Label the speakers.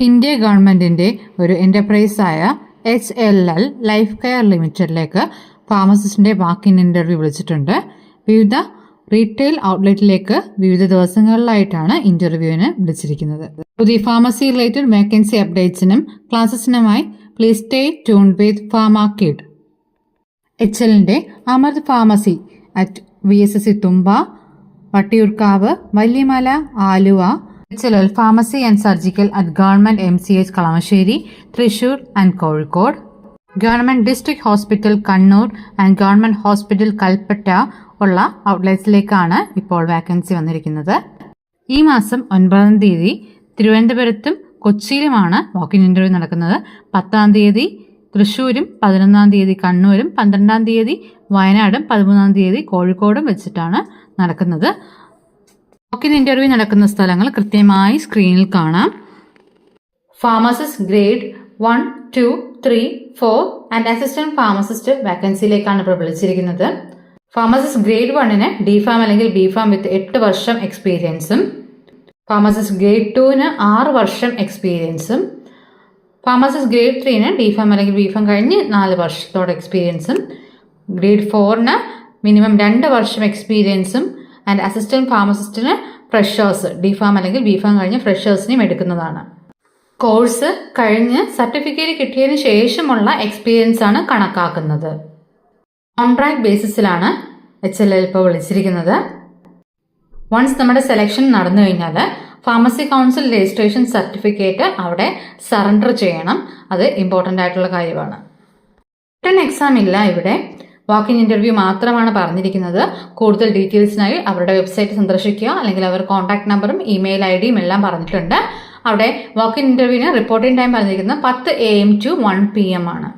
Speaker 1: India ഗവൺമെൻറ്റിൻ്റെ ഒരു എൻ്റർപ്രൈസായ HLL life care ലിമിറ്റഡിലേക്ക് ഫാർമസിസ്റ്റിൻ്റെ വാക്ക് ഇൻ ഇൻ്റർവ്യൂ വിളിച്ചിട്ടുണ്ട്. വിവിധ റീറ്റെയിൽ ഔട്ട്ലെറ്റിലേക്ക് വിവിധ ദിവസങ്ങളിലായിട്ടാണ് ഇൻ്റർവ്യൂവിന് വിളിച്ചിരിക്കുന്നത്. പുതിയ ഫാർമസി റിലേറ്റഡ് വേക്കൻസി അപ്ഡേറ്റ്സിനും ക്ലാസസിനുമായി please stay tune with Pharmakid. HLൻ്റെ Amrit pharmacy at VSSC Thumba, Vattiyoorkavu, Valiyamala, Aluva, HLL Pharmacy and Surgical at Government MCH Kalamassery, Thrissur and Kozhikode, government district hospital Kannur and government hospital Kalpetta ഉള്ള ഔട്ട്ലെറ്റ്സിലേക്കാണ് ഇപ്പോൾ വാക്കൻസി വന്നിരിക്കുന്നത്. ഈ മാസം 9-ാം തീയതി തിരുവനന്തപുരത്തും കൊച്ചിയിലുമാണ് വാക്കിൻ ഇന്റർവ്യൂ നടക്കുന്നത്. 10-ാം തീയതി തൃശ്ശൂരും, 11-ാം തീയതി കണ്ണൂരും, 12-ാം തീയതി വയനാടും, 13-ാം തീയതി കോഴിക്കോടും വെച്ചിട്ടാണ് നടക്കുന്നത്. വാക്കിൻ ഇന്റർവ്യൂ നടക്കുന്ന സ്ഥലങ്ങൾ കൃത്യമായി സ്ക്രീനിൽ കാണാം. Pharmacist grade 1, 2, 3, 4 and assistant pharmacist വാക്കൻസിയിലേക്കാണ് ഇപ്പോൾ വിളിച്ചിരിക്കുന്നത്. ഫാർമസിസ്റ്റ് ഗ്രേഡ് 1-ന് DPharm അല്ലെങ്കിൽ BPharm വിത്ത് 8 വർഷം എക്സ്പീരിയൻസും, ഫാർമസിസ്റ്റ് ഗ്രേഡ് 2-ന് 6 വർഷം എക്സ്പീരിയൻസും, ഫാർമസിസ്റ്റ് ഗ്രേഡ് 3-ന് DPharm അല്ലെങ്കിൽ BPharm കഴിഞ്ഞ് 4 വർഷത്തോടെ എക്സ്പീരിയൻസും, ഗ്രേഡ് 4-ന് മിനിമം 2 വർഷം എക്സ്പീരിയൻസും ആൻഡ് അസിസ്റ്റന്റ് ഫാർമസിസ്റ്റിന് ഫ്രഷേഴ്സ് DPharm അല്ലെങ്കിൽ BPharm കഴിഞ്ഞ് ഫ്രഷേഴ്സിനെയും എടുക്കുന്നതാണ്. കോഴ്സ് കഴിഞ്ഞ് സർട്ടിഫിക്കറ്റ് കിട്ടിയതിന് ശേഷമുള്ള എക്സ്പീരിയൻസ് ആണ് കണക്കാക്കുന്നത്. കോൺട്രാക്ട് ബേസിസിലാണ് HLL ഇപ്പോൾ വിളിച്ചിരിക്കുന്നത്. വൺസ് നമ്മുടെ സെലക്ഷൻ നടന്നു കഴിഞ്ഞാൽ ഫാർമസി കൗൺസിൽ രജിസ്ട്രേഷൻ സർട്ടിഫിക്കറ്റ് അവിടെ സറണ്ടർ ചെയ്യണം. അത് ഇമ്പോർട്ടൻ്റ് ആയിട്ടുള്ള കാര്യമാണ്. റിട്ടൺ എക്സാം ഇല്ല ഇവിടെ, വാക്ക് ഇൻ ഇന്റർവ്യൂ മാത്രമാണ് പറഞ്ഞിരിക്കുന്നത്. കൂടുതൽ ഡീറ്റെയിൽസിനായി അവരുടെ വെബ്സൈറ്റ് സന്ദർശിക്കുക, അല്ലെങ്കിൽ അവർ കോൺടാക്ട് നമ്പറും ഇമെയിൽ ID യും എല്ലാം പറഞ്ഞിട്ടുണ്ട്. അവിടെ വാക്ക് ഇൻ ഇന്റർവ്യൂവിന് റിപ്പോർട്ടിംഗ് ടൈം പറഞ്ഞിരിക്കുന്നത് 10 AM to 1 PM ആണ്.